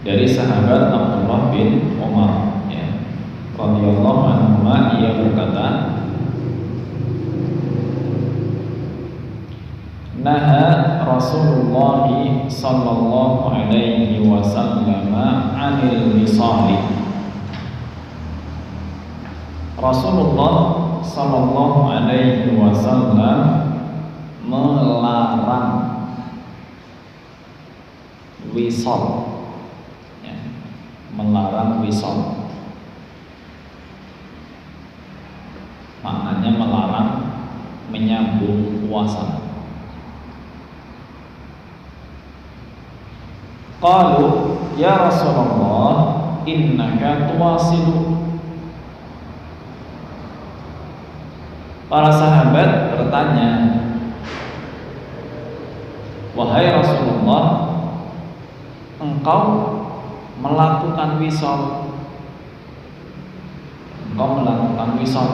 dari sahabat Abdullah bin Umar, ya, radhiyallahu anhu, ia berkata, naha Rasulullah sallallahu alaihi wasallam 'anil wisali. Rasulullah sallallahu alaihi wasallam melarang wisal, ya, melarang wisal. Maknanya melarang menyambung puasa. Qalu ya Rasulullah innaka tuwasilu. Para sahabat bertanya, wahai Rasulullah, engkau melakukan wisal. Engkau melakukan wisal,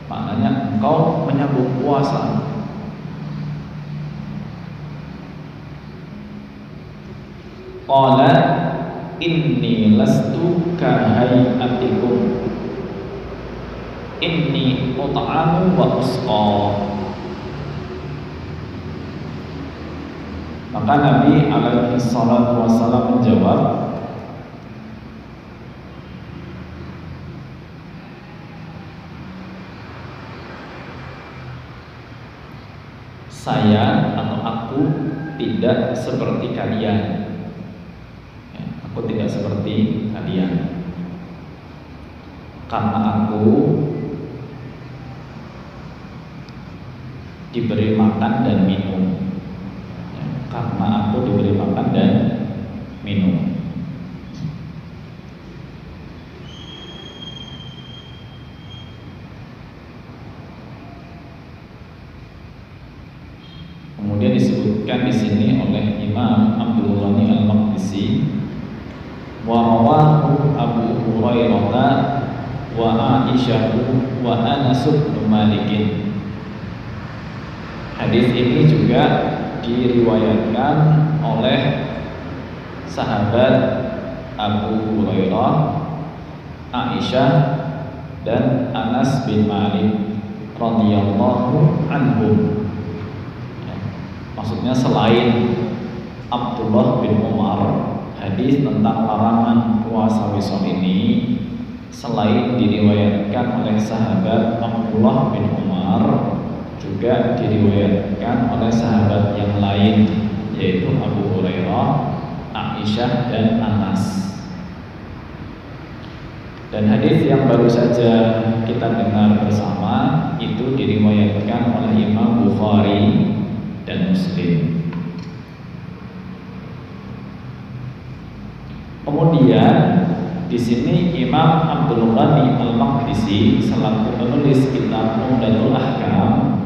maknanya engkau menyambung puasa. Qala inni lastu kahayatikum inni ut'amu wa usqa. Maka Nabi alaihi salatu wassalam menjawab, saya atau aku tidak seperti kalian. Aku tidak seperti kalian karena aku diberi makan dan minum, ya, karena aku diberi makan dan minum. Kemudian disebutkan di sini oleh Imam Abdul Ghani Al-Maqdisi, wa rawahu Abu Hurairah wa Aisyah wa Anas bin Malik. Hadis ini juga diriwayatkan oleh sahabat Abu Hurairah, Aisyah dan Anas bin Malik radhiyallahu anhum. Maksudnya selain Abdullah bin Umar, hadis tentang larangan puasa wisal ini selain diriwayatkan oleh sahabat Abdullah bin Umar, juga diriwayatkan oleh sahabat yang lain, yaitu Abu Hurairah, Aisyah dan Anas. Dan hadis yang baru saja kita dengar bersama itu diriwayatkan oleh Imam Bukhari dan Muslim. Kemudian di sini Imam Abdul Ghani Al-Maqdisi selaku penulis kitab Umdatul Ahkam,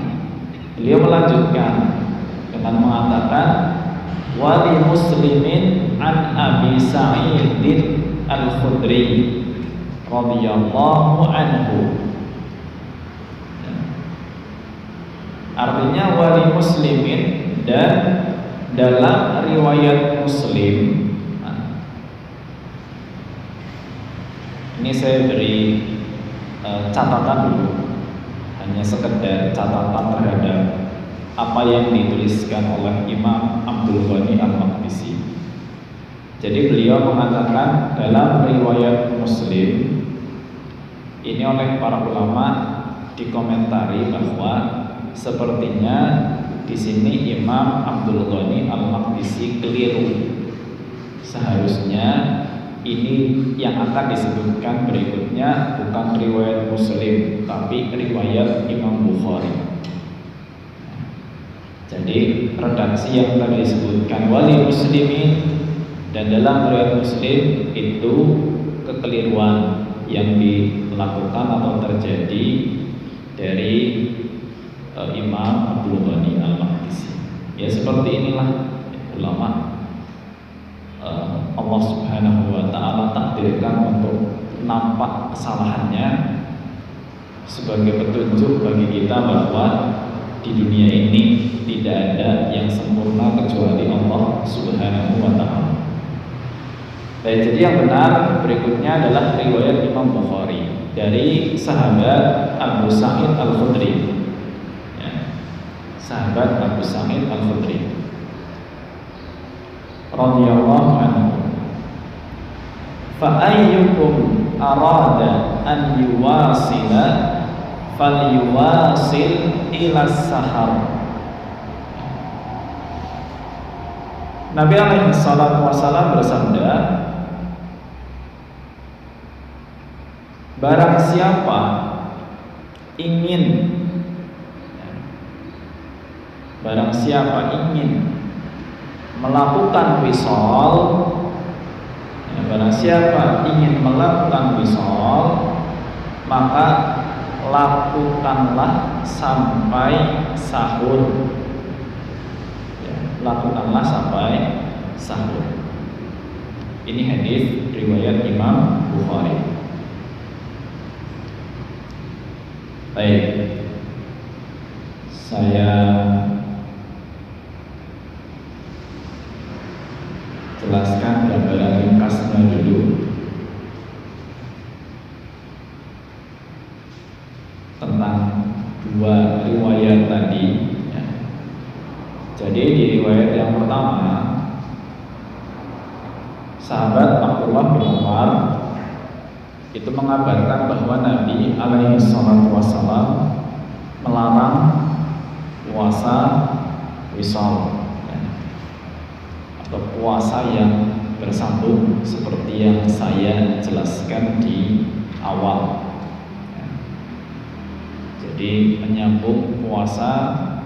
beliau melanjutkan dengan mengatakan, wali muslimin an Abi Sa'id Al-Khudri radhiyallahu anhu. Artinya wali muslimin, dan dalam riwayat Muslim. Ini saya beri catatan dulu, hanya sekedar catatan terhadap apa yang dituliskan oleh Imam Abdul Ghani Al-Maqdisi. Jadi beliau mengatakan dalam riwayat Muslim ini oleh para ulama dikomentari bahwa sepertinya di sini Imam Abdul Ghani Al-Maqdisi keliru. Seharusnya ini yang akan disebutkan berikutnya bukan riwayat Muslim, tapi riwayat Imam Bukhari. Jadi redaksi yang tadi disebutkan wali muslimin, dan dalam riwayat Muslim itu kekeliruan yang dilakukan atau terjadi dari Imam Abdul Ghani Al-Maqdisi. Ya seperti inilah ulama Allah Subhanahu wa ta'ala takdirkan untuk nampak kesalahannya sebagai petunjuk bagi kita bahwa di dunia ini tidak ada yang sempurna kecuali Allah Subhanahu wa Ta'ala. Baik, jadi yang benar berikutnya adalah riwayat Imam Bukhari dari sahabat Abu Sa'id Al-Khudri. Ya, sahabat Abu Sa'id Al-Khudri radhiyallahu anhu. Fa ayyukum arada an yuwasila falyuwasil ila sahar. Nabi alaihi salatu wasallam bersabda, barang siapa ingin melakukan wisol, barang siapa ingin melakukan wisol, maka lakukanlah sampai sahur. Lakukanlah sampai sahur. Ini hadis riwayat Imam Bukhari. Baik, saya jelaskan gambaran ringkasnya dulu tentang dua riwayat tadi. Jadi di riwayat yang pertama, sahabat Abdullah bin Umar itu mengabarkan bahwa Nabi alaihi salatu wassalam melarang puasa wisal, atau puasa yang bersambung seperti yang saya jelaskan di awal. Jadi menyambung puasa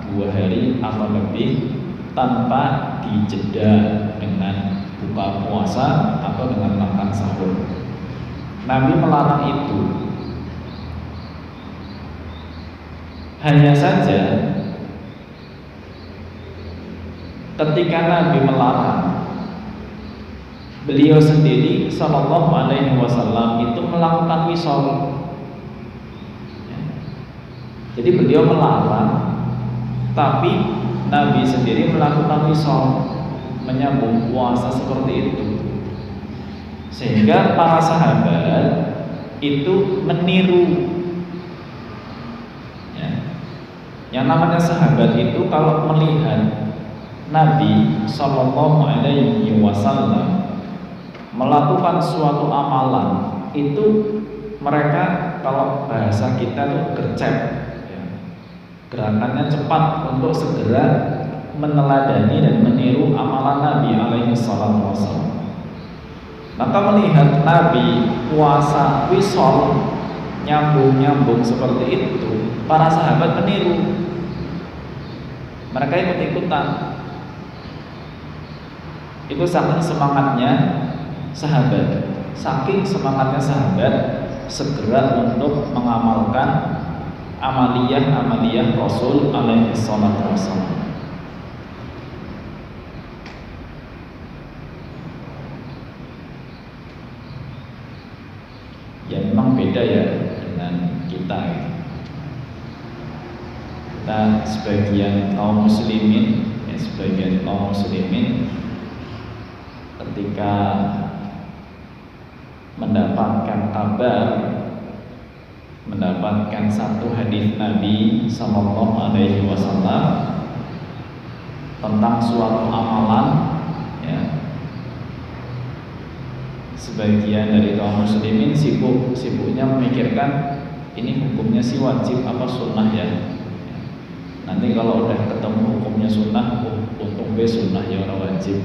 2 hari atau lebih tanpa dijeda dengan buka puasa atau dengan makan sahur. Nabi melarang itu. Hanya saja ketika Nabi melarang, beliau sendiri sallallahu alaihi wasallam itu melakukan wisol. Jadi beliau melarang, tapi Nabi sendiri melakukan wisol, menyambung puasa seperti itu. Sehingga para sahabat itu meniru. Yang namanya sahabat itu kalau melihat Nabi sallallahu alaihi wasallam melakukan suatu amalan, itu mereka kalau bahasa kita tuh gercep, gerakannya cepat untuk segera meneladani dan meniru amalan Nabi alaihi salatu wassalam. Maka melihat Nabi puasa wisol nyambung-nyambung seperti itu, para sahabat meniru. Mereka ikut-ikutan. Itu saking semangatnya sahabat, segera untuk mengamalkan amaliyah Rasul alaihi salatu wassalam. Ya memang beda ya dengan kita. Kita sebagian kaum muslimin ketika mendapatkan kabar, mendapatkan satu hadis Nabi sallallahu alaihi wasallam tentang suatu amalan, ya, sebagian dari kaum muslimin sibuknya memikirkan ini hukumnya sih wajib apa sunnah ya. Nanti kalau udah ketemu hukumnya sunnah, untung sunnah ya orang wajib.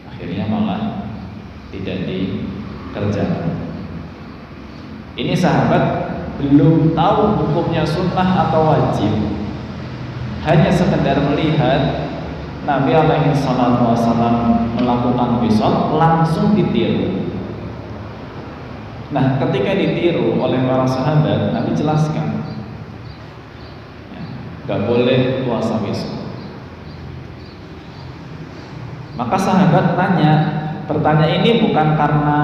Akhirnya malah tidak dikerjakan. Ini sahabat belum tahu hukumnya sunnah atau wajib, hanya sekedar melihat Nabi alaihi salatu wasallam melakukan wisol, langsung ditiru. Nah, ketika ditiru oleh para sahabat, Nabi jelaskan, gak boleh puasa wisol. Maka sahabat tanya, pertanyaan ini bukan karena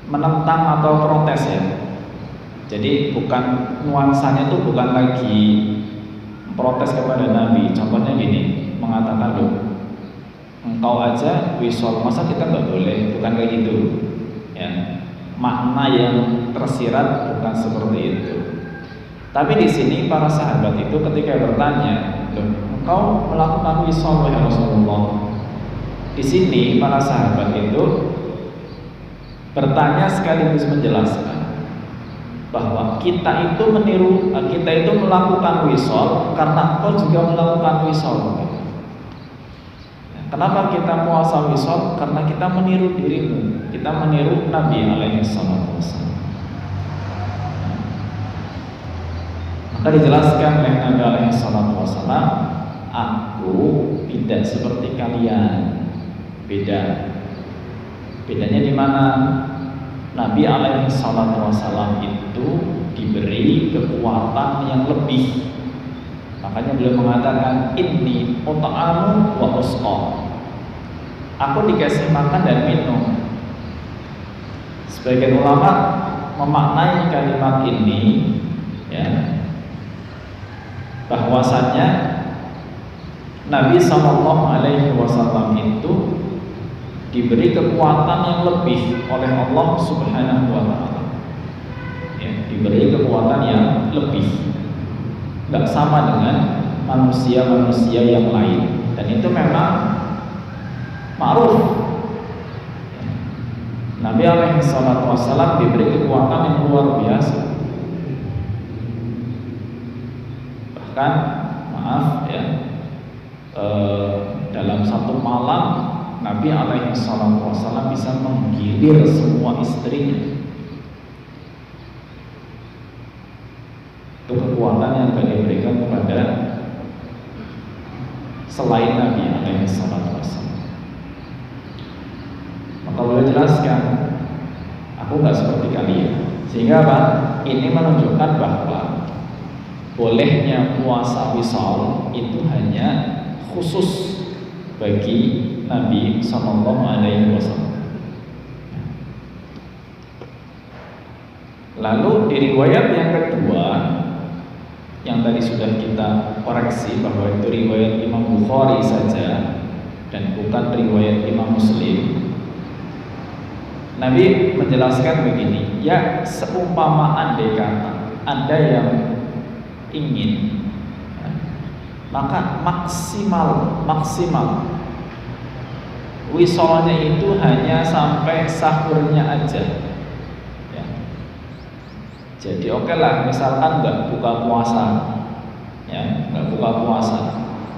menentang atau protes ya. Jadi bukan nuansanya itu bukan lagi protes kepada Nabi. Contohnya gini, mengatakan, loh, engkau aja wisol, masa kita nggak boleh? Bukan kayak gitu. Ya, makna yang tersirat bukan seperti itu. Tapi di sini para sahabat itu ketika bertanya, loh, engkau melakukan wisol ya Rasulullah? Di sini para sahabat itu bertanya sekaligus menjelaskan bahwa kita itu melakukan wisol karena engkau juga melakukan wisol. Kenapa kita puasa wisol? Karena kita meniru dirimu, kita meniru Nabi alaihi salatu wassalam. Maka dijelaskan oleh Nabi alaihi salatu wassalam, aku tidak seperti kalian. Bedanya di mana? Nabi alaihi salatu wassalam itu diberi kekuatan yang lebih. Makanya beliau mengatakan, inni ut'amu wa usqa. Aku dikasih makan dan minum. Sebagian ulama memaknai kalimat ini, ya, bahwasanya Nabi sallallahu alaihi wasallam itu diberi kekuatan yang lebih oleh Allah Subhanahu wa taala. Ya, diberi kekuatan yang lebih. Enggak sama dengan manusia-manusia yang lain. Dan itu memang ma'ruf. Nabi alaihi salatu wassalam diberi kekuatan yang luar biasa. Bahkan dalam satu malam Nabi alaihi salatu wassalam bisa menggilir semua istrinya. Itu kekuatan yang akan diberikan kepada selain Nabi alaihi salatu wassalam. Maka boleh jelaskan, aku nggak seperti kalian. Sehingga apa? Ini menunjukkan bahwa bolehnya puasa wisal itu hanya khusus bagi Nabi sallallahu alaihi wasallam. Lalu di riwayat yang kedua, yang tadi sudah kita koreksi bahwa itu riwayat Imam Bukhari saja dan bukan riwayat Imam Muslim. Nabi menjelaskan begini, ya seumpama andai kata ada yang ingin, maka maksimal wisolnya itu hanya sampai sahurnya aja. Ya. Jadi oke lah, misalkan nggak buka puasa, ya nggak buka puasa,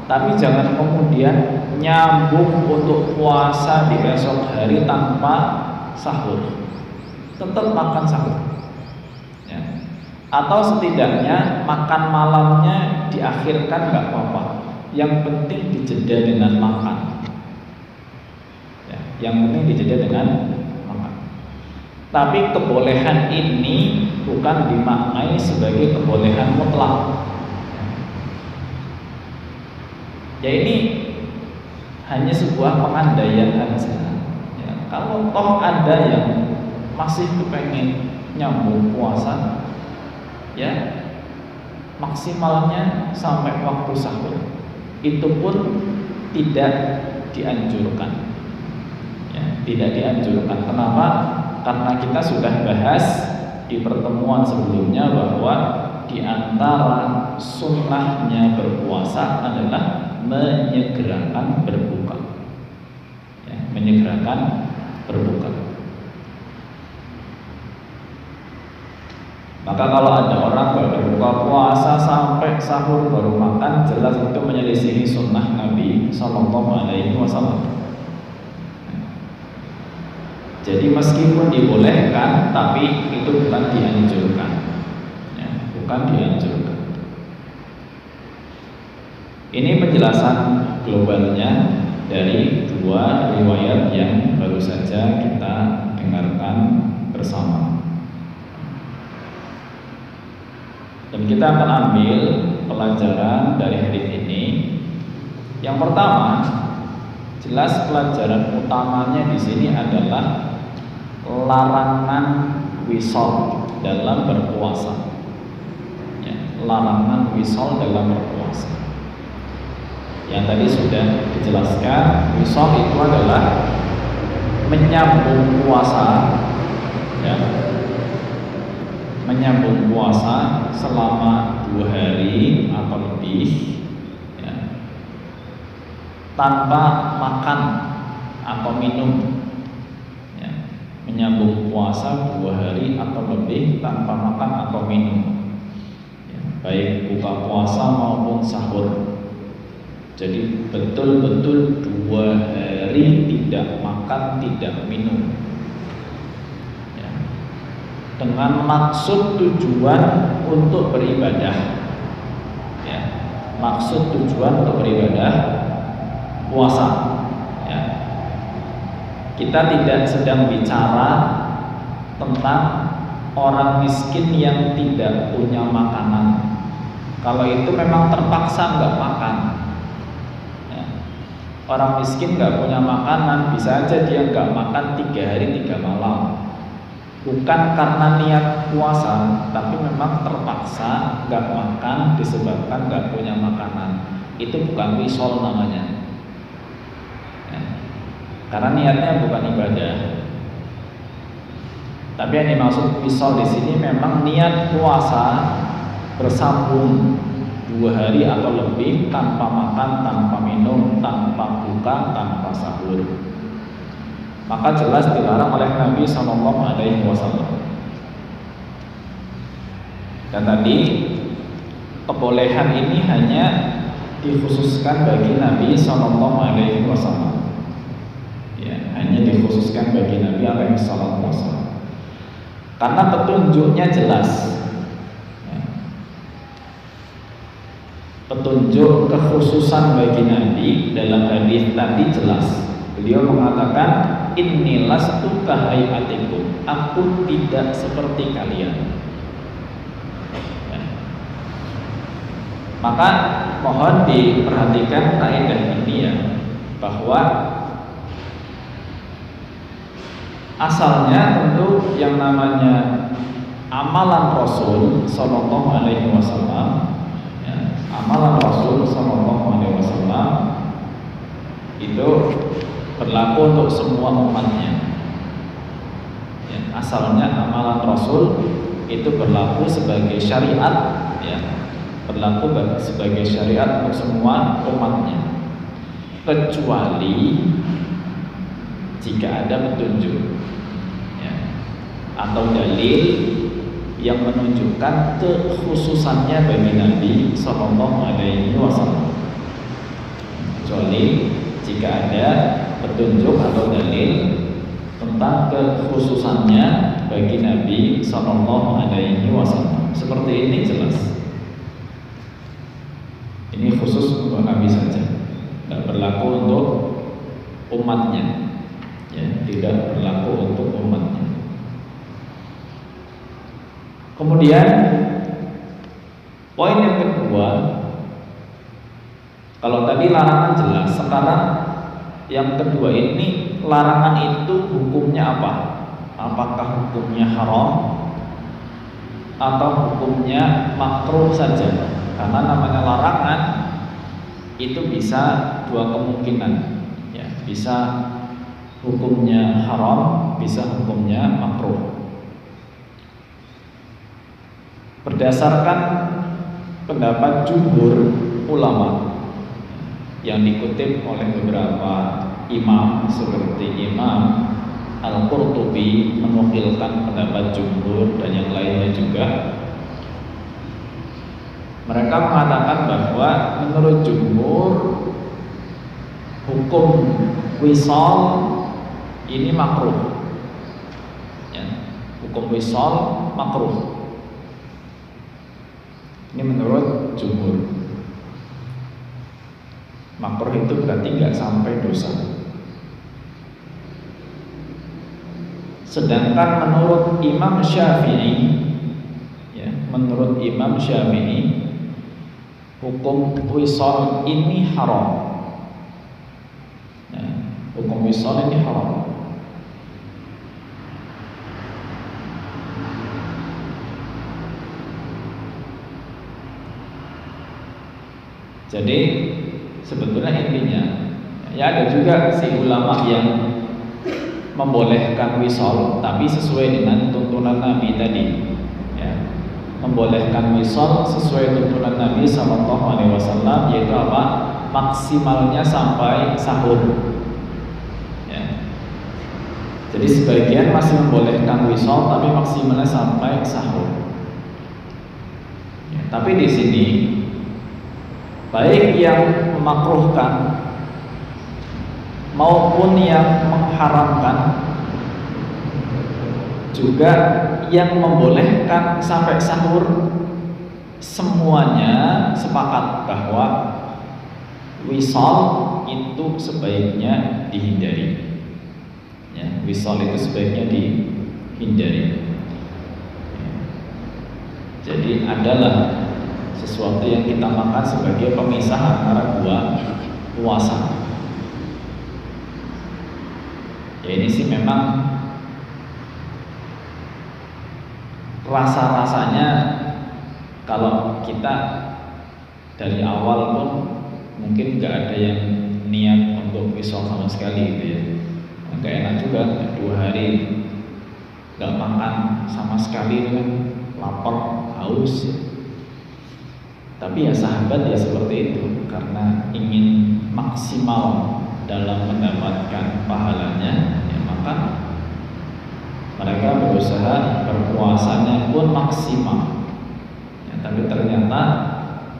tapi jangan kemudian nyambung untuk puasa di esok hari tanpa sahur, tetap makan sahur. Ya. Atau setidaknya makan malamnya diakhirkan nggak apa-apa. Yang penting dijeda dengan makan. Ya, yang penting dijeda dengan makan. Tapi kebolehan ini bukan dimaknai sebagai kebolehan mutlak. Ya ini hanya sebuah pengandaian saja. Ya, kalau toh ada yang masih kepengen nyambung puasa, ya maksimalnya sampai waktu sahur, itu pun tidak dianjurkan. Ya, tidak dianjurkan. Kenapa? Karena kita sudah bahas di pertemuan sebelumnya bahwa di antara sunnahnya berpuasa adalah menyegerakan berbuka. Ya, menyegerakan berbuka. Maka kalau ada orang berbuka puasa sampai sahur baru makan, jelas itu menyelisihi sunnah Nabi Sallallahu Alaihi Wasallam. Jadi meskipun dibolehkan, tapi itu bukan dianjurkan, ya, bukan dianjurkan. Ini penjelasan globalnya dari dua riwayat yang baru saja kita dengarkan bersama. Dan kita akan ambil pelajaran dari hadis ini. Yang pertama, jelas pelajaran utamanya di sini adalah larangan wisol dalam berpuasa. Ya, larangan wisol dalam berpuasa. Yang tadi sudah dijelaskan, wisol itu adalah menyambung puasa, ya, menyambung puasa selama 2 hari atau lebih, ya, tanpa makan atau minum, ya, menyambung puasa 2 hari atau lebih tanpa makan atau minum, ya, baik buka puasa maupun sahur. Jadi betul-betul 2 hari tidak makan, tidak minum, ya, dengan maksud tujuan untuk beribadah, ya, maksud tujuan untuk beribadah puasa, ya. Kita tidak sedang bicara tentang orang miskin yang tidak punya makanan. Kalau itu memang terpaksa nggak makan. Orang miskin nggak punya makanan, bisa aja dia nggak makan 3 hari 3 malam. Bukan karena niat puasa, tapi memang terpaksa nggak makan disebabkan nggak punya makanan. Itu bukan wisol namanya, ya, karena niatnya bukan ibadah. Tapi yang dimaksud wisol di sini memang niat puasa bersambung 2 hari atau lebih tanpa makan, tanpa minum, tanpa buka, tanpa sahur. Maka jelas dilarang oleh Nabi SAW. Dan tadi kebolehan ini hanya dikhususkan bagi Nabi SAW. Ya, hanya dikhususkan bagi Nabi SAW. Karena petunjuknya jelas. Petunjuk kekhususan bagi Nabi dalam hadis tadi jelas. Beliau mengatakan, "Innilastu kahayatikum." Aku tidak seperti kalian. Ya. Maka mohon diperhatikan kaidah ini, ya, bahwa asalnya tentu yang namanya amalan Rasul Sallallahu Alaihi Wasallam, amalan Rasul Sallallahu Alaihi Wasallam itu berlaku untuk semua umatnya. Ya, asalnya amalan Rasul itu berlaku sebagai syariat, ya, berlaku sebagai syariat untuk semua umatnya, kecuali jika ada petunjuk, ya, atau dalil yang menunjukkan kekhususannya bagi Nabi Sallallahu Alaihi Wasallam. Kecuali jika ada petunjuk atau dalil tentang kekhususannya bagi Nabi Sallallahu Alaihi Wasallam. Seperti ini jelas. Ini khusus untuk Nabi saja, tidak berlaku untuk umatnya, ya, tidak berlaku untuk umatnya. Kemudian poin yang kedua, kalau tadi larangan jelas, sekarang yang kedua ini larangan itu hukumnya apa? Apakah hukumnya haram atau hukumnya makruh saja? Karena namanya larangan itu bisa 2 kemungkinan, ya, bisa hukumnya haram, bisa hukumnya makruh. Berdasarkan pendapat jumhur ulama yang dikutip oleh beberapa imam seperti Imam Al-Qurtubi menukilkan pendapat jumhur dan yang lainnya juga, mereka mengatakan bahwa menurut jumhur hukum wisal ini makruh, ya, hukum wisal makruh. Ini menurut jumhur. Makruh itu berarti nggak sampai dosa. Sedangkan menurut Imam Syafi'i, ya, menurut Imam Syafi'i hukum wisal ini haram. Ya, hukum wisal ini haram. Jadi sebetulnya intinya ya ada juga si ulama yang membolehkan wisol tapi sesuai dengan tuntunan Nabi tadi ya. Membolehkan wisol sesuai tuntunan Nabi SAW, yaitu apa? Maksimalnya sampai sahur ya. Jadi sebagian masih membolehkan wisol tapi maksimalnya sampai sahur ya. Tapi di sini baik yang memakruhkan maupun yang mengharamkan, juga yang membolehkan sampai sahur, semuanya sepakat bahwa wisol itu sebaiknya dihindari ya, wisol itu sebaiknya dihindari. Jadi adalah sesuatu yang kita makan sebagai pemisah antara dua puasa. Ya ini sih memang rasa-rasanya kalau kita dari awal pun mungkin nggak ada yang niat untuk wisol sama sekali gitu ya. Nggak enak juga 2 hari nggak makan sama sekali kan, lapar, haus ya. Tapi ya sahabat ya seperti itu, karena ingin maksimal dalam mendapatkan pahalanya ya, maka mereka berusaha berpuasanya pun maksimal ya, tapi ternyata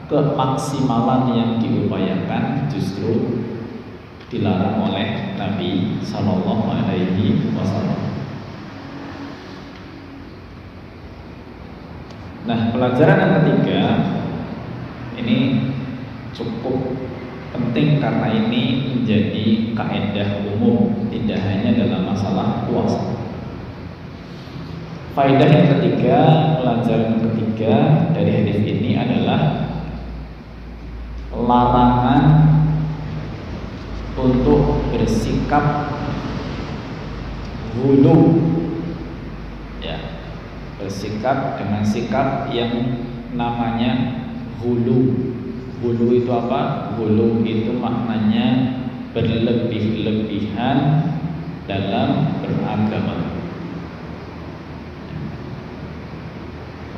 kemaksimalan yang diupayakan justru dilarang oleh Nabi Sallallahu Alaihi Wasallam. Nah, pelajaran yang ketiga ini cukup penting karena ini menjadi kaidah umum, tidak hanya dalam masalah puasa. Faedah yang ketiga, pelajaran yang ketiga dari hadis ini adalah larangan untuk bersikap hulu ya, bersikap dengan sikap yang namanya hulu. Hulu itu apa? Hulu itu maknanya berlebih-lebihan dalam beragama.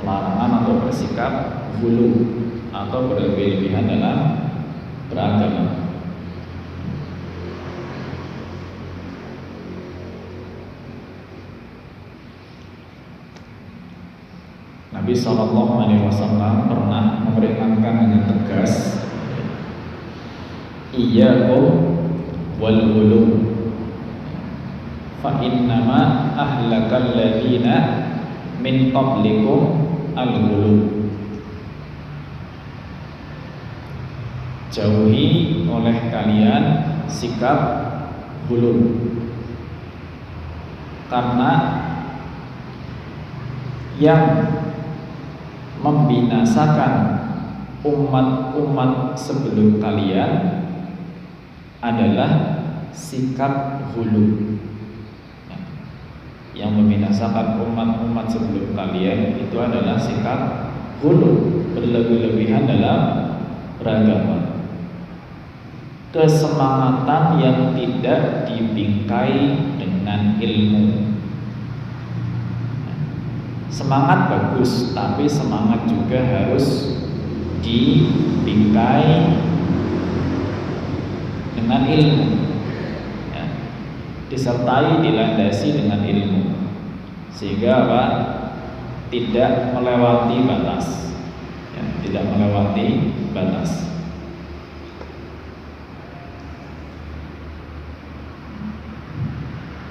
Larangan untuk bersikap hulu atau berlebih-lebihan dalam beragama. Nabi SAW pernah memperingatkan dengan tegas, iyyakum wal ghulu fa innama ahlakal ladzina min qablikum al ghulu. Jauhi oleh kalian sikap ghulu, karena yang membinasakan umat-umat sebelum kalian adalah sikap hulu. Yang membinasakan umat-umat sebelum kalian itu adalah sikap hulu, berlebih-lebihan dalam beragama. Kesemangatan yang tidak dibingkai dengan ilmu. Semangat bagus, tapi semangat juga harus dibingkai dengan ilmu ya. Disertai, dilandasi dengan ilmu, sehingga apa? Tidak melewati batas ya, tidak melewati batas.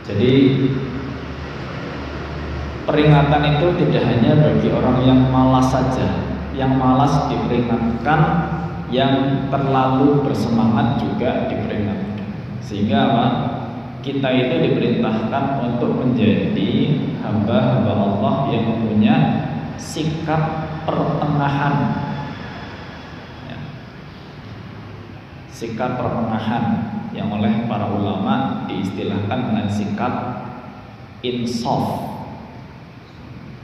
Jadi peringatan itu tidak hanya bagi orang yang malas saja. Yang malas diperingatkan, yang terlalu bersemangat juga diperingatkan. Sehingga apa? Kita itu diperintahkan untuk menjadi hamba-hamba Allah yang mempunyai sikap pertengahan ya. Sikap pertengahan yang oleh para ulama diistilahkan dengan sikap insaf.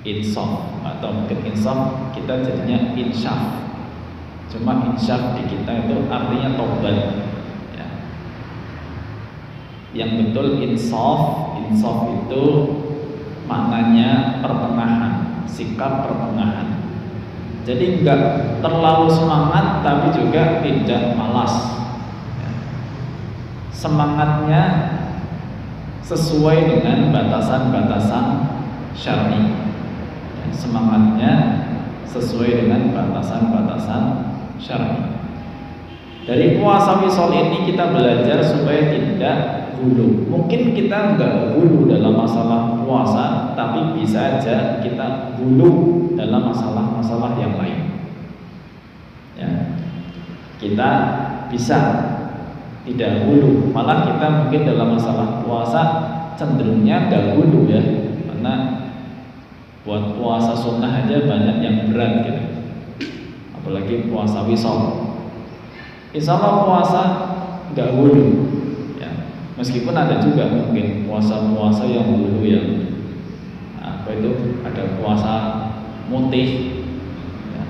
Insaf atau mungkin insaf kita jadinya insyaf. Cuma insyaf di kita itu artinya tobat yang betul insaf. Insaf itu maknanya pertengahan, sikap pertengahan. Jadi enggak terlalu semangat tapi juga tidak malas. Semangatnya sesuai dengan batasan-batasan syar'i. Semangatnya sesuai dengan batasan-batasan syar'i. Dari puasa wisol ini kita belajar supaya tidak gulu. Mungkin kita enggak gulu dalam masalah puasa, tapi bisa aja kita gulu dalam masalah-masalah yang lain. Ya. Kita bisa tidak gulu, malah kita mungkin dalam masalah puasa cenderungnya enggak gulu ya, karena buat puasa sunnah aja banyak yang berat gitu, apalagi puasa wisol. Insya Allah puasa enggak gulu. Meskipun ada juga mungkin puasa-puasa yang dulu yang apa itu, ada puasa mutih ya,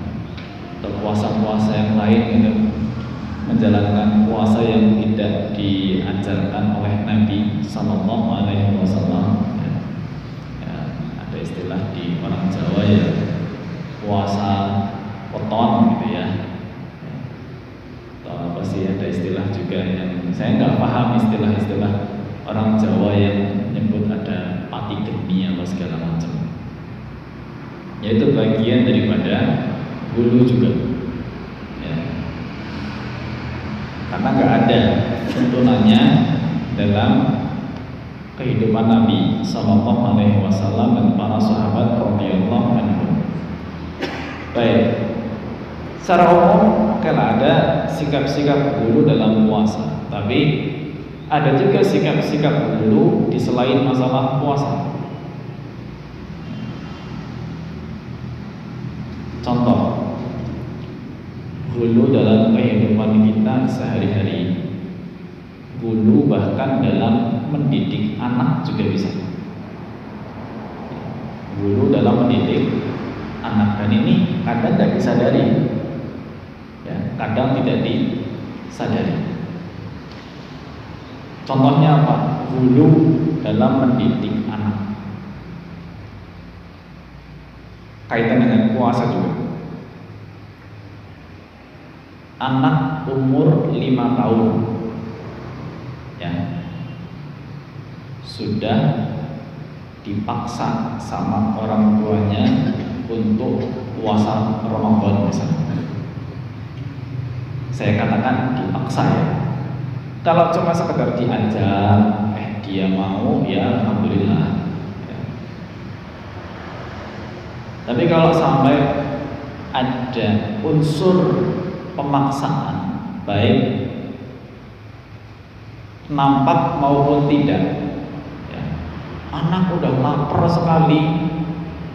atau puasa-puasa yang lain gitu, menjalankan puasa yang tidak diajarkan oleh Nabi Sallallahu Alaihi Wasallam. Ya, ada istilah di orang Jawa ya, puasa weton gitu ya. Atau apa sih, ada istilah juga yang saya nggak paham, istilah-istilah orang Jawa yang menyebut ada pati geni atau segala macam. Yaitu bagian daripada hulu juga. Ya. Karena nggak ada tuntunannya dalam kehidupan Nabi Sallallahu Alaihi Wasallam dan para sahabat radhiyallahu anhum. Baik. Secara umum, kalau ada sikap-sikap hulu dalam puasa, tapi ada juga sikap-sikap hulu di selain masalah puasa. Contoh, hulu dalam kehidupan kita sehari-hari, hulu bahkan dalam mendidik anak juga bisa. Hulu dalam mendidik anak, dan ini kadang tidak disadari. Kadang tidak disadari. Contohnya apa? Hulu dalam mendidik anak. Kaitan dengan puasa juga. Anak umur 5 tahun ya, sudah dipaksa sama orang tuanya untuk puasa Ramadan misalnya. Saya katakan dipaksa ya. Kalau cuma sekedar diajak, dia mau ya alhamdulillah ya. Tapi kalau sampai ada unsur pemaksaan, baik nampak maupun tidak ya. Anak udah lapar sekali,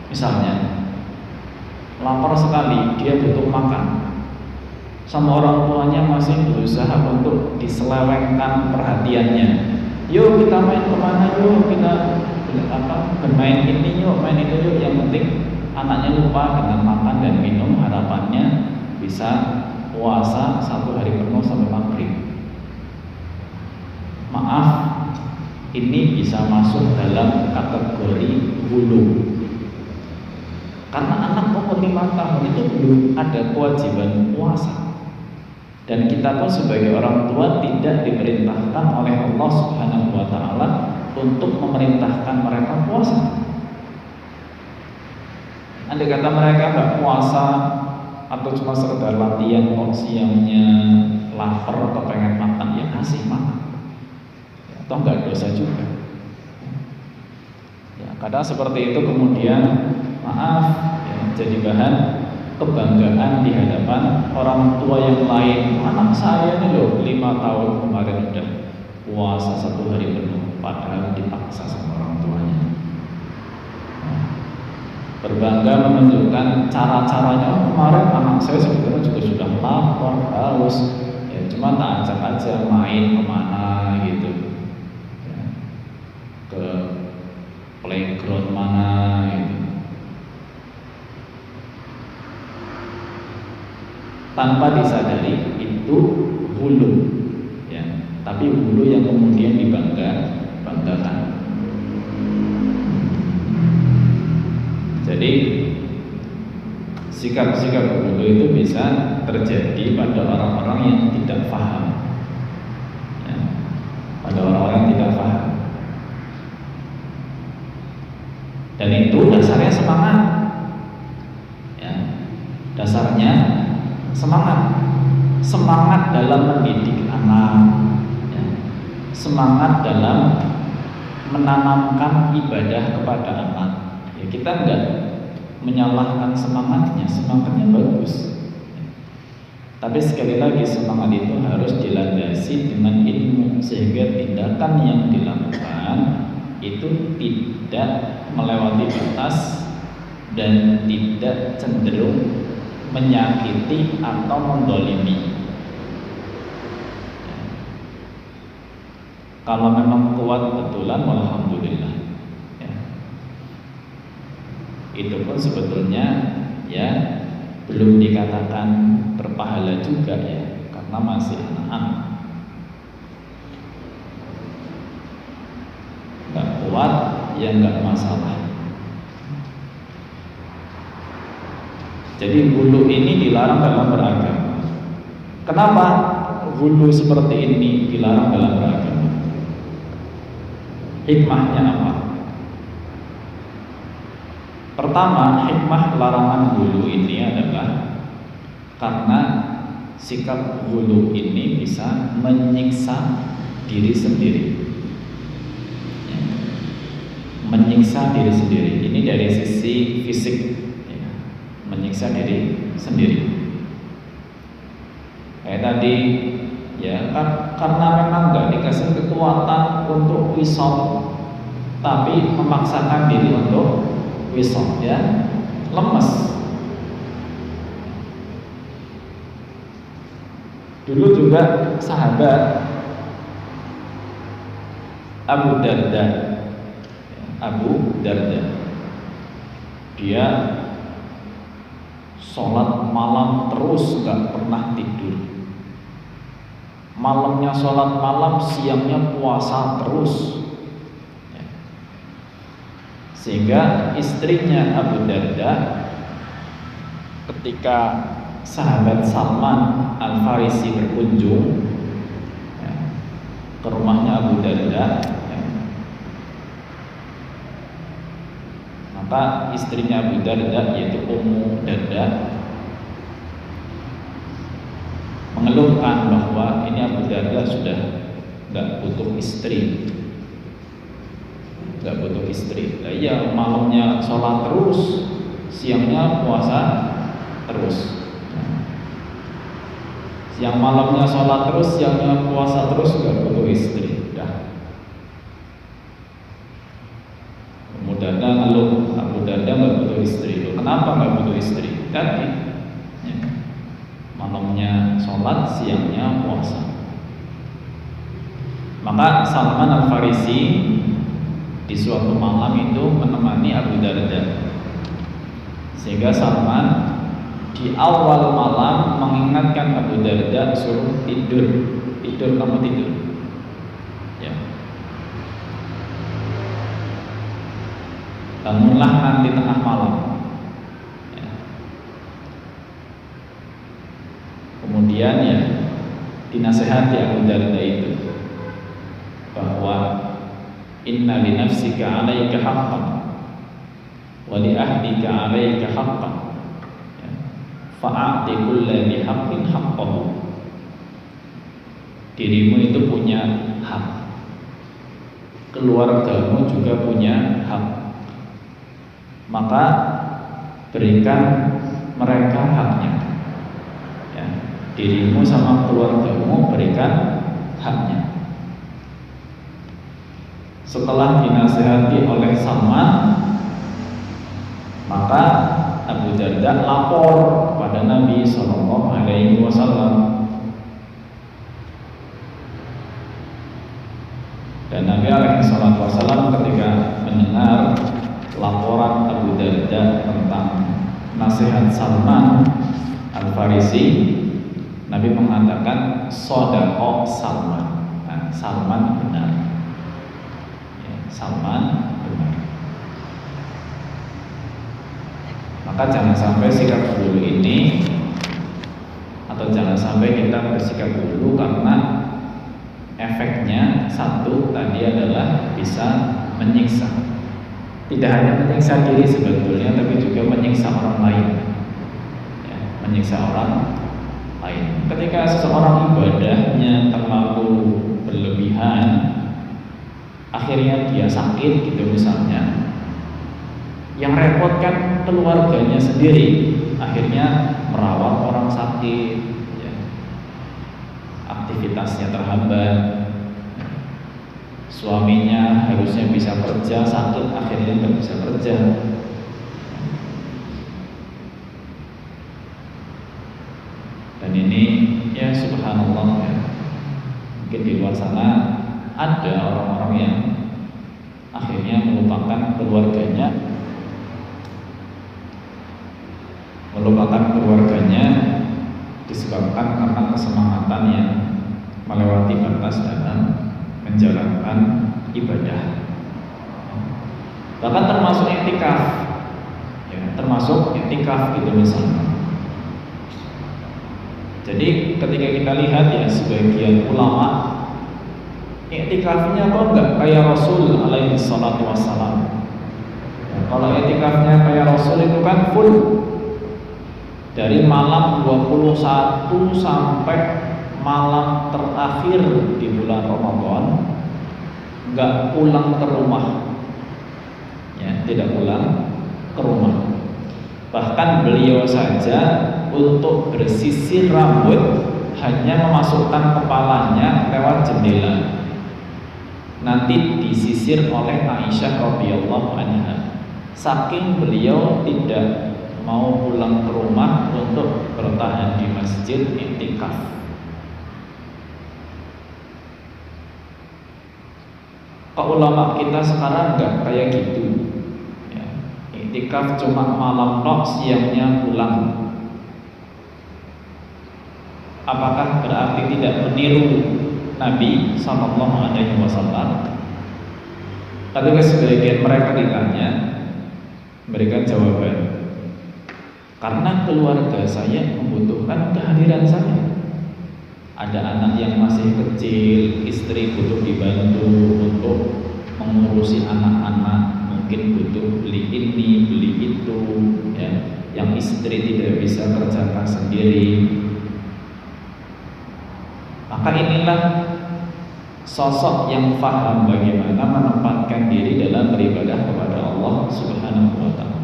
misalnya lapar sekali, dia butuh makan, sama orang tuanya masih berusaha untuk diselewengkan perhatiannya. Yuk kita main kemana, yuk kita bermain ini, yuk main itu yuk. Yang penting anaknya lupa dengan makan dan minum, harapannya bisa puasa 1 hari penuh sampai maghrib. Maaf, ini bisa masuk dalam kategori hulu. Karena anak umur 5 tahun itu belum ada kewajiban puasa. Dan kita pun sebagai orang tua tidak diperintahkan oleh Allah Subhanahu wa taala untuk memerintahkan mereka puasa. Andai kata mereka nggak puasa atau cuma sekedar latihan kok siangnya lapar atau pengen makan, ya kasih makan. Ya, atau nggak dosa juga. Ya, kadang seperti itu kemudian maaf ya, jadi bahan kebanggaan di hadapan orang tua yang lain. Anak saya ini loh 5 tahun kemarin udah puasa 1 hari penuh, padahal dipaksa sama orang tuanya. Berbangga menunjukkan cara-caranya. Kemarin anak saya sebetulnya juga sudah lapar, haus, ya cuma tak ajak aja main kemana gitu ya, ke playground mana gitu. Tanpa disadari itu hulu ya. Tapi tapi hulu yang kemudian dibanggakan. Jadi sikap-sikap hulu itu bisa terjadi pada orang-orang yang tidak paham, ya, pada orang-orang yang tidak paham. Dan itu dasarnya semangat, ya, dasarnya semangat dalam mendidik anak, ya, semangat dalam menanamkan ibadah kepada anak. Ya, kita enggak menyalahkan semangatnya bagus. Tapi sekali lagi semangat itu harus dilandasi dengan ilmu sehingga tindakan yang dilakukan itu tidak melewati batas dan tidak cenderung menyakiti atau mendolimi. Kalau memang kuat betulan, alhamdulillah. Ya. Itu pun sebetulnya ya belum dikatakan berpahala juga ya, karena masih anak-anak. Nggak kuat ya nggak masalah. Jadi hulu ini dilarang dalam beragama. Kenapa hulu seperti ini dilarang dalam beragama? Hikmahnya apa? Pertama, hikmah larangan hulu ini adalah karena sikap hulu ini bisa menyiksa diri sendiri, ya. Menyiksa diri sendiri. Ini dari sisi fisik, ya. Menyiksa diri sendiri. Kayak tadi, ya, karena memang nggak dikasih kekuatan untuk wisol, tapi memaksakan diri untuk wisol, ya, lemes. Dulu juga sahabat Abu Darda, dia sholat malam terus, nggak pernah tidur. Malamnya sholat malam, siangnya puasa terus, ya. Sehingga istrinya Abu Darda ketika sahabat Salman Al-Farisi berkunjung, ya, ke rumahnya Abu Darda, ya, maka istrinya Abu Darda yaitu Ummu Darda mengeluhkan bahwa ini Abu Darda sudah nggak butuh istri. Nah, iya, malamnya sholat terus, siangnya puasa terus. Siang malamnya sholat terus, siangnya puasa terus, nggak butuh istri. Ummu Darda ngeluh, Abu Darda nggak butuh istri. Kenapa nggak butuh istri? Tadi, ya, malamnya sholat, siangnya puasa. Maka Salman Al-Farisi di suatu malam itu menemani Abu Darda, sehingga Salman di awal malam mengingatkan Abu Darda suruh tidur, kamu tidur, ya. Bangunlah nanti tengah malam, ya. Kemudian ya dinasehati Abu Darda itu bahwa inna li nafsika 'alaika haqqan wa li ahlika 'alaika haqqan, ya. Fa'ati kulli haqqin haqqahu. Dirimu itu punya hak, keluargamu juga punya hak, maka berikan mereka haknya, ya. Dirimu sama keluargamu berikan haknya. Setelah dinasihati oleh Salman, maka Abu Darda lapor kepada Nabi SAW, dan Nabi SAW ketika mendengar laporan Abu Darda tentang nasihat Salman Al-Farisi, Nabi mengatakan sodaqo Salman. Nah, Salman benar. Ya, Salman benar. Maka jangan sampai sikap dulu ini, atau jangan sampai kita bersikap dulu, karena efeknya satu tadi adalah bisa menyiksa. Tidak hanya menyiksa diri sebetulnya, tapi juga menyiksa orang lain. Ya, menyiksa orang lain. Ketika seseorang ibadahnya terlalu berlebihan, akhirnya dia sakit gitu misalnya, yang repot kan keluarganya sendiri, akhirnya merawat orang sakit, ya. Aktivitasnya terhambat, suaminya harusnya bisa kerja, sakit akhirnya nggak bisa kerja. Dan ini ya subhanallah ya, mungkin di luar sana ada orang-orang yang akhirnya melupakan keluarganya, disebabkan karena kesemangatan yang melewati batas dalam menjalankan ibadah. Bahkan termasuk i'tikaf, ya, termasuk i'tikaf gitu misalnya. Jadi ketika kita lihat ya sebagian ulama, i'tikafnya kok enggak kayak Rasul alaihi salatu wassalam. Ya, kalau i'tikafnya kayak Rasul itu kan full, dari malam 21 sampai malam terakhir di bulan Ramadan, enggak pulang ke rumah, ya, tidak pulang ke rumah. Bahkan beliau saja untuk bersisir rambut hanya memasukkan kepalanya lewat jendela, nanti disisir oleh Aisyah radhiyallahu anha. Saking beliau tidak mau pulang ke rumah untuk bertahan di masjid i'tikaf. Kok ulama kita sekarang enggak kayak gitu? Ya, i'tikaf cuma malam tok, siangnya pulang. Apakah berarti tidak meniru Nabi Sallallahu Alaihi Wasallam? Ketika sebagian mereka ditanya, memberikan jawaban, karena keluarga saya membutuhkan kehadiran saya. Ada anak yang masih kecil, istri butuh dibantu untuk mengurusi anak-anak, mungkin butuh beli ini, beli itu, ya, yang istri tidak bisa kerjakan sendiri. Maka inilah sosok yang paham bagaimana menempatkan diri dalam beribadah kepada Allah Subhanahu wa Ta'ala.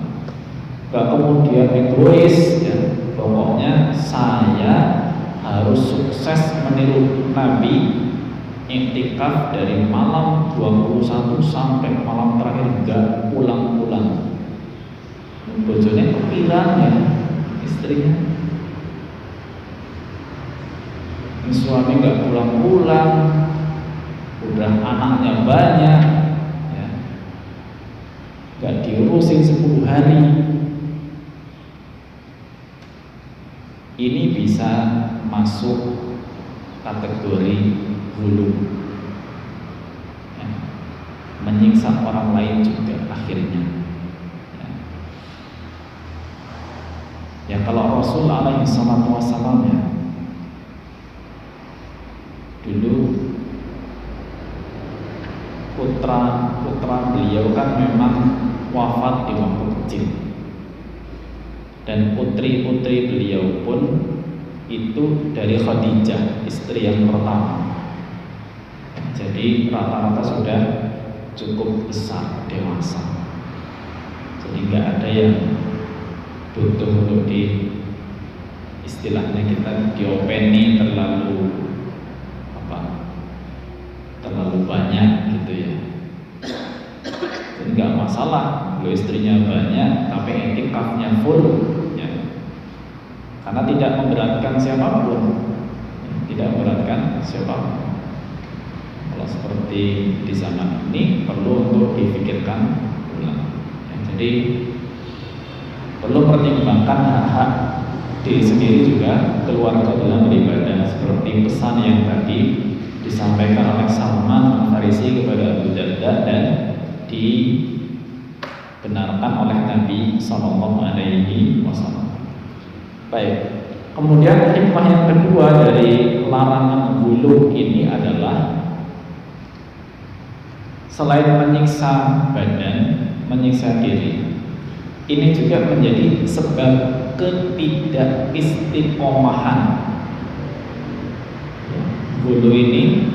Gak kemudian egois, ya, pokoknya saya harus sukses meniru Nabi, i'tikaf dari malam 21 sampai malam terakhir gak pulang-pulang. Bojone kepikiran ya istrinya, suami gak pulang-pulang, udah anaknya banyak, ya, gak diurusin 10 hari. Ini bisa masuk kategori hulu, ya, menyiksa orang lain juga akhirnya. Ya, kalau Rasul alaihi salatu wassalam ya, dulu putra beliau kan memang wafat di waktu kecil, dan putri-putri beliau pun itu dari Khadijah, istri yang pertama. Jadi rata-rata sudah cukup besar, dewasa. Jadi nggak ada yang butuh untuk istilahnya kita diopeni terlalu banyak gitu ya. Jadi nggak masalah kalau istrinya banyak tapi i'tikafnya full, ya. Karena tidak memberatkan siapapun, tidak memberatkan siapapun. Kalau seperti di zaman ini perlu untuk difikirkan ulang, ya. Jadi perlu pertimbangkan hak-hak diri sendiri juga keluarga dalam beribadah, seperti pesan yang tadi disampaikan oleh Salman Al-Farisi kepada Abu Darda dan dibenarkan oleh Nabi Sallallahu Alaihi Wasallam. Baik. Kemudian hikmah yang kedua dari larangan gulu ini adalah selain menyiksa badan, menyiksa diri, ini juga menjadi sebab ketidakistiqomahan. Gulu ini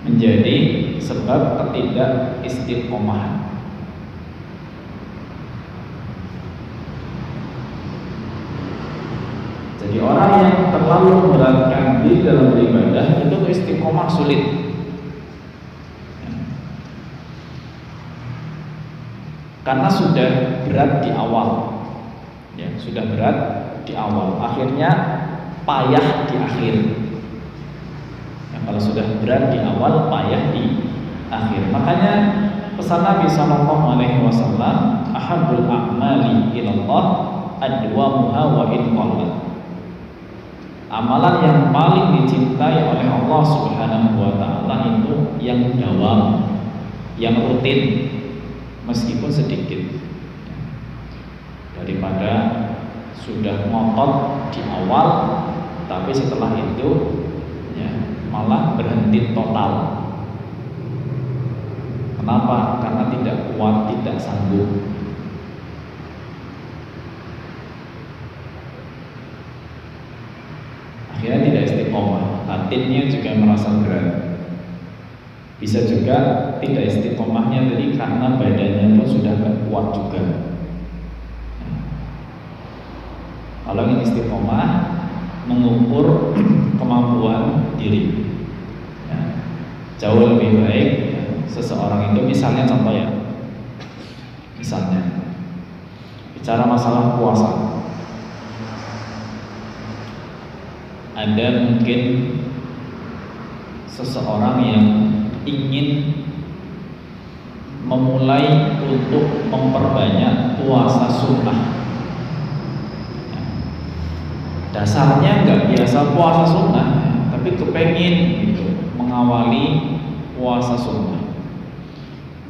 menjadi sebab ketidakistiqomahan. Jadi orang yang terlalu memberatkan diri dalam beribadah itu istiqomah sulit. Karena sudah berat di awal, ya, sudah berat di awal, akhirnya payah di akhir. Ya, kalau sudah berat di awal, payah di akhir. Makanya pesan Nabi Sallallahu Alaihi Wasallam, ahabul a'mali ilallah adwamuha wa in qallat. Amalan yang paling dicintai oleh Allah Subhanahu wa Ta'ala itu yang dawam, yang rutin, meskipun sedikit, daripada sudah ngotot di awal tapi setelah itu ya, malah berhenti total. Kenapa? Karena tidak kuat, tidak sanggup. Akhirnya tidak istiqomah, batinnya juga merasa berat. Bisa juga tidak istiqomahnya tadi karena badannya pun sudah gak kuat juga. Kalau ingin istiqomah, mengukur kemampuan diri, ya, jauh lebih baik ya, seseorang itu misalnya contoh ya, misalnya bicara masalah puasa. Ada mungkin seseorang yang ingin memulai untuk memperbanyak puasa sunnah. Dasarnya nggak biasa puasa sunnah, tapi kepengen gitu mengawali puasa sunnah.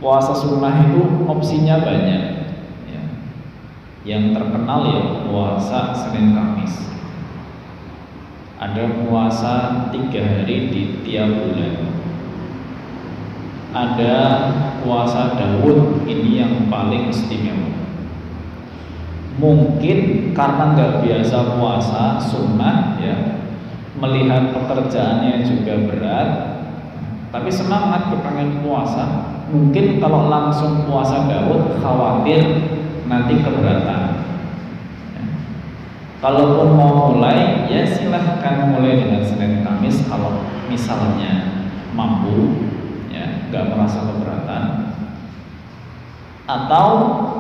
Puasa sunnah itu opsinya banyak, ya. Yang terkenal ya puasa Senin Kamis. Ada puasa 3 hari di tiap bulan. Ada puasa Daud, ini yang paling istimewa. Mungkin karena nggak biasa puasa sunnah ya, melihat pekerjaannya juga berat, tapi semangat kepengen puasa. Mungkin kalau langsung puasa Daud khawatir nanti keberatan. Kalaupun mau mulai, ya silahkan mulai dengan Senin Kamis kalau misalnya mampu, ya nggak merasa keberatan. Atau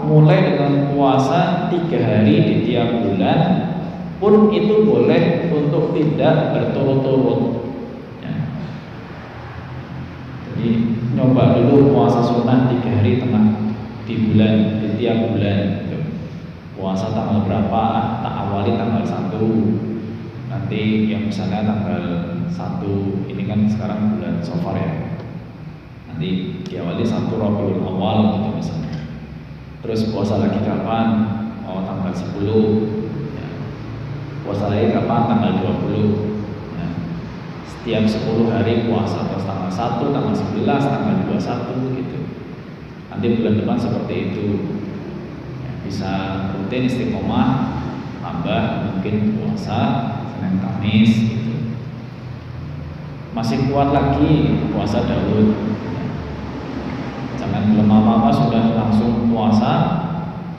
mulai dengan puasa 3 hari di tiap bulan, pun itu boleh untuk tidak berturut-turut. Ya. Jadi nyoba dulu puasa sunnah 3 hari tengah di bulan, di tiap bulan. Puasa tanggal berapa? Tak awali tanggal 1. Nanti yang misalnya tanggal 1, ini kan sekarang bulan Safar ya. Nanti diawali 1 Rabiul Awal gitu misalnya. Terus puasa lagi kapan? Oh tanggal 10 ya. Puasa lagi kapan? Tanggal 20 ya. Setiap 10 hari puasa. Terus tanggal 1, tanggal 11, tanggal 21 gitu. Nanti bulan depan seperti itu. Bisa rutin istiqomah, tambah mungkin puasa Senin Kamis gitu. Masih kuat lagi puasa Daud. Jangan belum apa-apa sudah langsung puasa.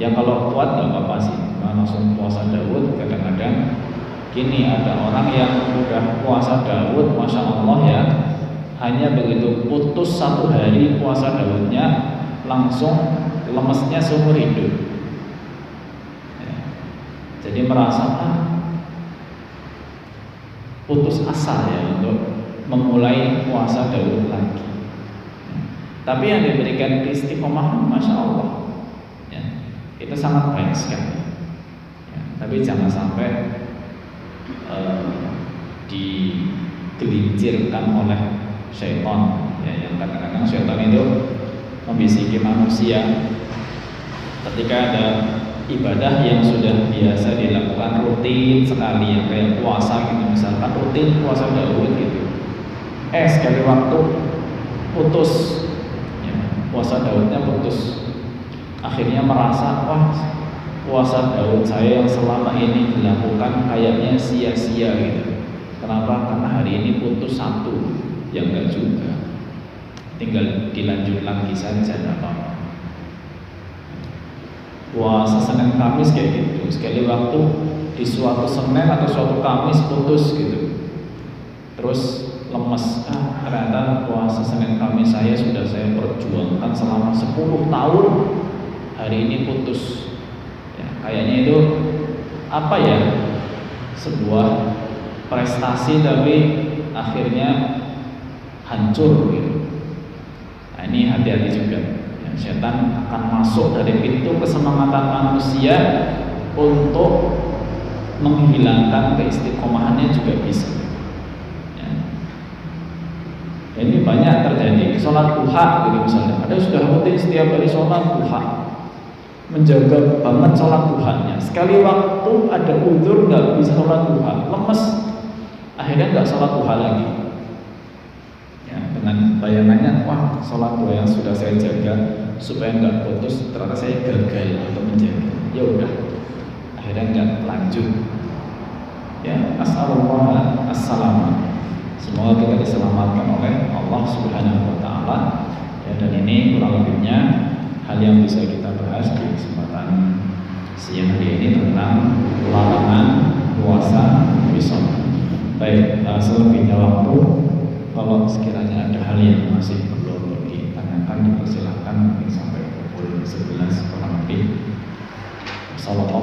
Ya kalau kuat nggak apa-apa sih, langsung puasa Daud. Kadang-kadang gini, ada orang yang udah puasa Daud, masya Allah ya, hanya begitu putus 1 hari puasa Daudnya langsung lemesnya seumur hidup. Jadi merasa putus asa ya untuk memulai puasa Daud lagi. Tapi yang diberikan istiqomah, masya Allah, ya, itu sangat baik sekali. Ya, tapi jangan sampai digelincirkan oleh syaitan, ya, yang kadang-kadang syaitan itu membisiki manusia ketika ada ibadah yang sudah biasa dilakukan rutin sekali, ya, kayak puasa gitu, misalkan rutin puasa Daud gitu, sekali waktu putus, ya, puasa Daudnya putus, akhirnya merasa, wah, puasa Daud saya yang selama ini dilakukan kayaknya sia-sia gitu. Kenapa? Karena hari ini putus satu, ya enggak juga, tinggal dilanjut lagi saja, tidak apa-apa. Puasa Senin Kamis kayak gitu, sekali waktu di suatu Senin atau suatu Kamis putus gitu, terus lemes, ternyata puasa Senin Kamis saya sudah saya perjuangkan selama 10 tahun, hari ini putus, ya, kayaknya itu apa ya, sebuah prestasi tapi akhirnya hancur gitu. Nah, ini hati-hati juga. Setan akan masuk dari pintu kesemangatan manusia untuk menghilangkan keistiqomahannya juga bisa. Ya. Ini banyak terjadi. Sholat duha gitu misalnya, ada sudah rutin setiap hari sholat duha, menjaga banget sholat duhanya. Sekali waktu ada uzur nggak bisa sholat duha, lemes, akhirnya nggak sholat duha lagi. Ya, dengan bayangannya, wah, sholat duha yang sudah saya jaga supaya nggak putus, ternyata saya gagal untuk menjaga. Ya udah, akhirnya nggak lanjut. Ya, assalamualaikum. Semoga kita diselamatkan oleh Allah Subhanahu Wa Taala. Ya, dan ini kurang lebihnya hal yang bisa kita bahas di kesempatan siang hari ini tentang larangan puasa wisol. Baik, selebihnya waktu, kalau sekiranya ada hal yang masih belum ditanyakan, dipersilakan, mungkin sampai pukul 11 kurang lebih. Assalamualaikum